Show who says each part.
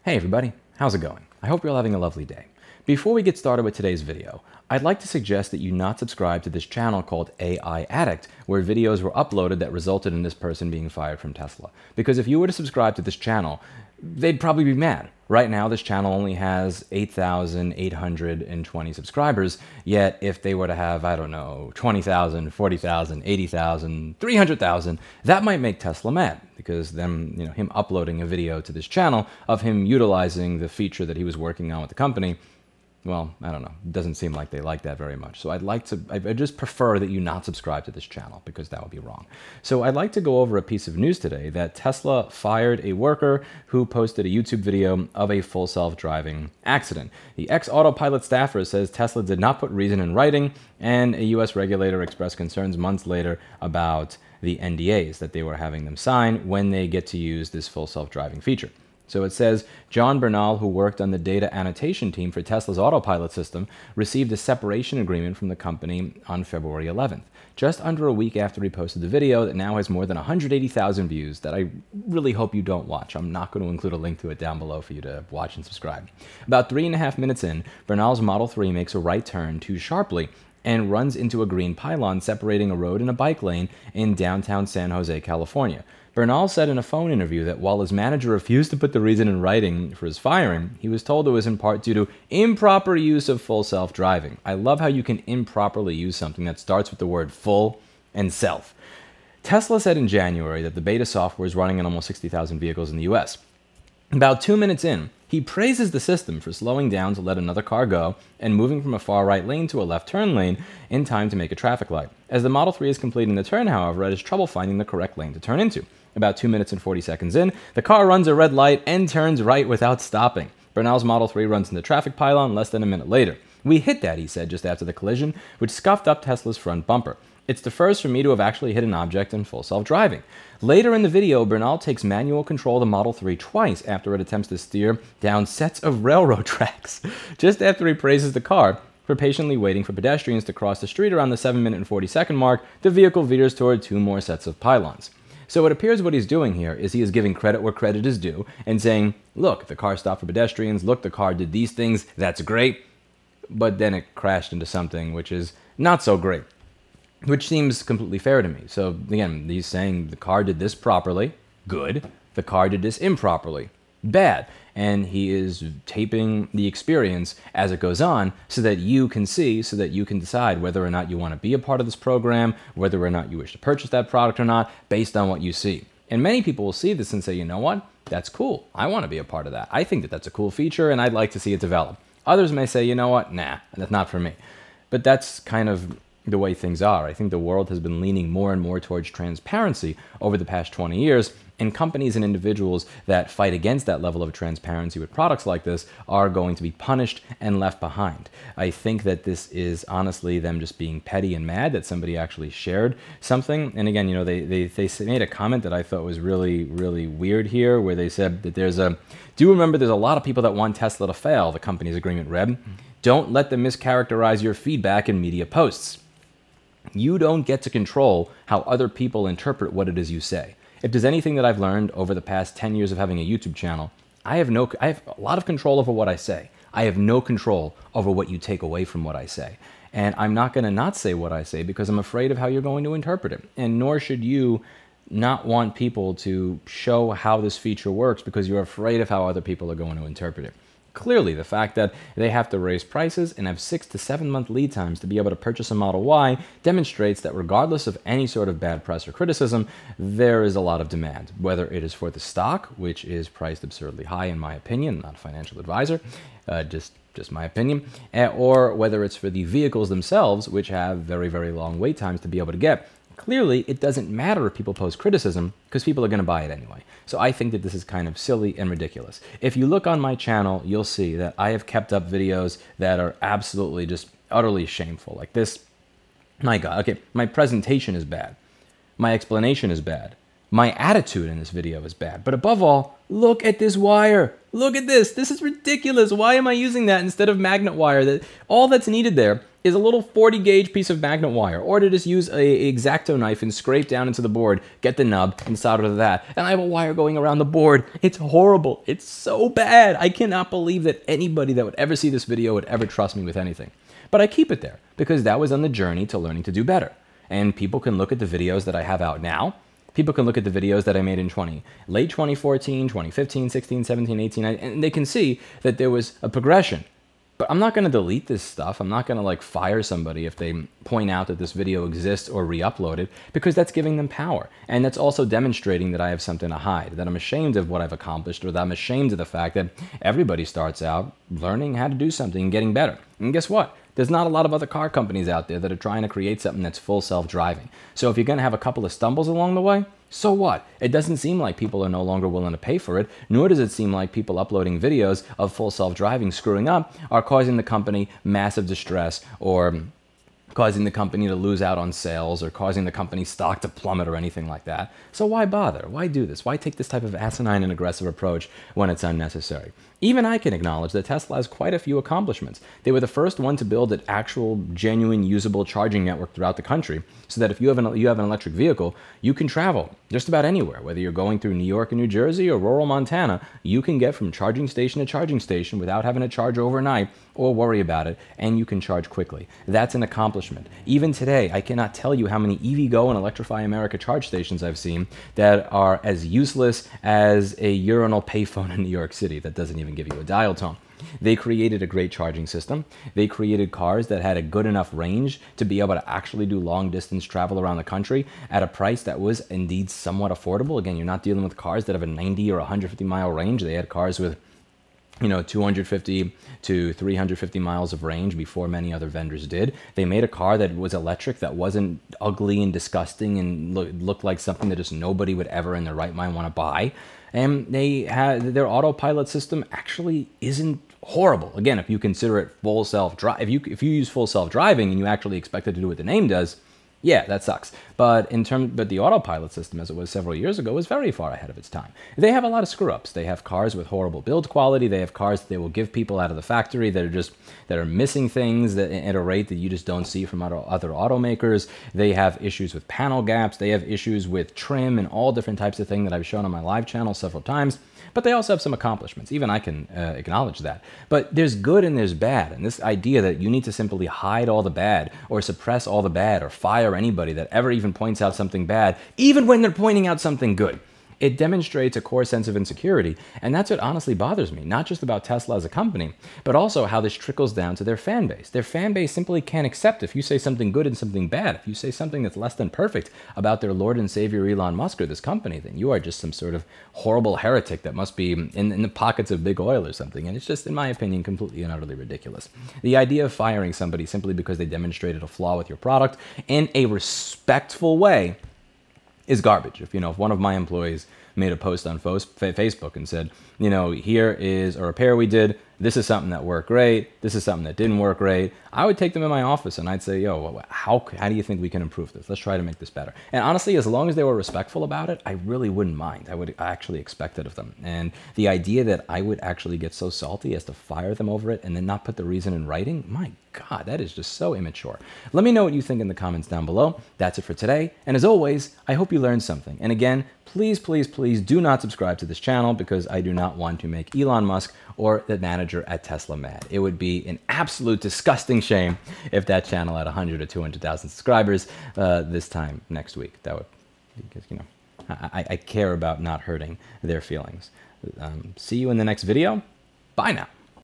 Speaker 1: Hey everybody, how's it going? I hope you're all having a lovely day. Before we get started with today's video, I'd like to suggest that you not subscribe to this channel called AI Addict, where videos were uploaded that resulted in this person being fired from Tesla. Because if you were to subscribe to this channel, they'd probably be mad. Right now, this channel only has 8,820 subscribers, yet if they were to have, I don't know, 20,000, 40,000, 80,000, 300,000, that might make Tesla mad, because then, him uploading a video to this channel of him utilizing the feature that he was working on with the company, well, I don't know. It doesn't seem like they like that very much. So I just prefer that you not subscribe to this channel because that would be wrong. So I'd like to go over a piece of news today that Tesla fired a worker who posted a YouTube video of a full self-driving accident. The ex-Autopilot staffer says Tesla did not put reason in writing, and a US regulator expressed concerns months later about the NDAs that they were having them sign when they get to use this full self-driving feature. So it says, John Bernal, who worked on the data annotation team for Tesla's Autopilot system, received a separation agreement from the company on February 11th, just under a week after he posted the video that now has more than 180,000 views that I really hope you don't watch. I'm not going to include a link to it down below for you to watch and subscribe. About 3.5 minutes in, Bernal's Model 3 makes a right turn too sharply and runs into a green pylon separating a road and a bike lane in downtown San Jose, California. Bernal said in a phone interview that while his manager refused to put the reason in writing for his firing, he was told it was in part due to improper use of full self-driving. I love how you can improperly use something that starts with the word full and self. Tesla said in January that the beta software is running on almost 60,000 vehicles in the US. About 2 minutes in, he praises the system for slowing down to let another car go and moving from a far right lane to a left turn lane in time to make a traffic light. As the Model 3 is completing the turn, however, it has trouble finding the correct lane to turn into. About 2 minutes and 40 seconds in, the car runs a red light and turns right without stopping. Bernal's Model 3 runs into the traffic pylon less than a minute later. We hit that, he said, just after the collision, which scuffed up Tesla's front bumper. It's the first for me to have actually hit an object in full self-driving. Later in the video, Bernal takes manual control of the Model 3 twice after it attempts to steer down sets of railroad tracks. Just after he praises the car for patiently waiting for pedestrians to cross the street around the 7-minute and 40-second mark, the vehicle veers toward 2 more sets of pylons. So it appears what he's doing here is he is giving credit where credit is due and saying, look, the car stopped for pedestrians, look, the car did these things, that's great, but then it crashed into something which is not so great, which seems completely fair to me. So again, he's saying the car did this properly, good, the car did this improperly, bad. And he is taping the experience as it goes on so that you can see, so that you can decide whether or not you want to be a part of this program, whether or not you wish to purchase that product or not, based on what you see. And many people will see this and say, you know what, that's cool. I want to be a part of that. I think that that's a cool feature and I'd like to see it develop. Others may say, you know what, nah, that's not for me. But that's kind of the way things are. I think the world has been leaning more and more towards transparency over the past 20 years, and companies and individuals that fight against that level of transparency with products like this are going to be punished and left behind. I think that this is honestly them just being petty and mad that somebody actually shared something. And again, they made a comment that I thought was really, really weird here, where they said that do you remember there's a lot of people that want Tesla to fail, the company's agreement read. Don't let them mischaracterize your feedback in media posts. You don't get to control how other people interpret what it is you say. If there's anything that I've learned over the past 10 years of having a YouTube channel, I have a lot of control over what I say. I have no control over what you take away from what I say. And I'm not going to not say what I say because I'm afraid of how you're going to interpret it. And nor should you not want people to show how this feature works because you're afraid of how other people are going to interpret it. Clearly, the fact that they have to raise prices and have 6 to 7 month lead times to be able to purchase a Model Y demonstrates that regardless of any sort of bad press or criticism, there is a lot of demand, whether it is for the stock, which is priced absurdly high in my opinion, not a financial advisor, just my opinion, or whether it's for the vehicles themselves, which have very, very long wait times to be able to get. Clearly, it doesn't matter if people post criticism because people are going to buy it anyway. So I think that this is kind of silly and ridiculous. If you look on my channel, you'll see that I have kept up videos that are absolutely just utterly shameful. Like this, my God, okay, my presentation is bad. My explanation is bad. My attitude in this video is bad. But above all, look at this wire. Look at this. This is ridiculous. Why am I using that instead of magnet wire? All that's needed there is a little 40 gauge piece of magnet wire, or to just use a X-Acto knife and scrape down into the board, get the nub and solder to that. And I have a wire going around the board. It's horrible. It's so bad. I cannot believe that anybody that would ever see this video would ever trust me with anything. But I keep it there because that was on the journey to learning to do better. And people can look at the videos that I have out now. People can look at the videos that I made in late 2014, 2015, 16, 17, 18, and they can see that there was a progression. But I'm not going to delete this stuff. I'm not going to like fire somebody if they point out that this video exists or re-upload it, because that's giving them power. And that's also demonstrating that I have something to hide, that I'm ashamed of what I've accomplished, or that I'm ashamed of the fact that everybody starts out learning how to do something and getting better. And guess what? There's not a lot of other car companies out there that are trying to create something that's full self-driving. So if you're going to have a couple of stumbles along the way, so what? It doesn't seem like people are no longer willing to pay for it, nor does it seem like people uploading videos of full self-driving screwing up are causing the company massive distress, or causing the company to lose out on sales, or causing the company's stock to plummet or anything like that. So why bother? Why do this? Why take this type of asinine and aggressive approach when it's unnecessary? Even I can acknowledge that Tesla has quite a few accomplishments. They were the first one to build an actual, genuine, usable charging network throughout the country, so that if you have an electric vehicle, you can travel just about anywhere. Whether you're going through New York and New Jersey or rural Montana, you can get from charging station to charging station without having to charge overnight or worry about it, and you can charge quickly. That's an accomplishment. Even today, I cannot tell you how many EVgo and Electrify America charge stations I've seen that are as useless as a urinal payphone in New York City that doesn't even give you a dial tone. They created a great charging system. They created cars that had a good enough range to be able to actually do long distance travel around the country at a price that was indeed somewhat affordable. Again, you're not dealing with cars that have a 90 or 150 mile range. They had cars with 250 to 350 miles of range before many other vendors did. They made a car that was electric, that wasn't ugly and disgusting and looked like something that just nobody would ever in their right mind want to buy. And they had their autopilot system actually isn't horrible. Again, if you consider it full self-drive, if you use full self-driving and you actually expect it to do what the name does, yeah, that sucks. But the autopilot system, as it was several years ago, was very far ahead of its time. They have a lot of screw-ups. They have cars with horrible build quality. They have cars that they will give people out of the factory that are missing things at a rate that you just don't see from other automakers. They have issues with panel gaps. They have issues with trim and all different types of things that I've shown on my live channel several times. But they also have some accomplishments. Even I can acknowledge that. But there's good and there's bad. And this idea that you need to simply hide all the bad or suppress all the bad or fire anybody that ever even points out something bad, even when they're pointing out something good, it demonstrates a core sense of insecurity. And that's what honestly bothers me, not just about Tesla as a company, but also how this trickles down to their fan base. Their fan base simply can't accept if you say something good and something bad. If you say something that's less than perfect about their Lord and Savior Elon Musk or this company, then you are just some sort of horrible heretic that must be in the pockets of big oil or something. And it's just, in my opinion, completely and utterly ridiculous. The idea of firing somebody simply because they demonstrated a flaw with your product in a respectful way is garbage. If one of my employees made a post on Facebook and said, here is a repair we did. This is something that worked great. This is something that didn't work great. I would take them in my office and I'd say, yo, how do you think we can improve this? Let's try to make this better. And honestly, as long as they were respectful about it, I really wouldn't mind. I would actually expect it of them. And the idea that I would actually get so salty as to fire them over it and then not put the reason in writing, my God, that is just so immature. Let me know what you think in the comments down below. That's it for today. And as always, I hope you learned something. And again, please, please, please do not subscribe to this channel because I do not want to make Elon Musk or the manager at Tesla mad. It would be an absolute disgusting shame if that channel had 100 or 200,000 subscribers this time next week. That would, because I care about not hurting their feelings. See you in the next video. Bye now.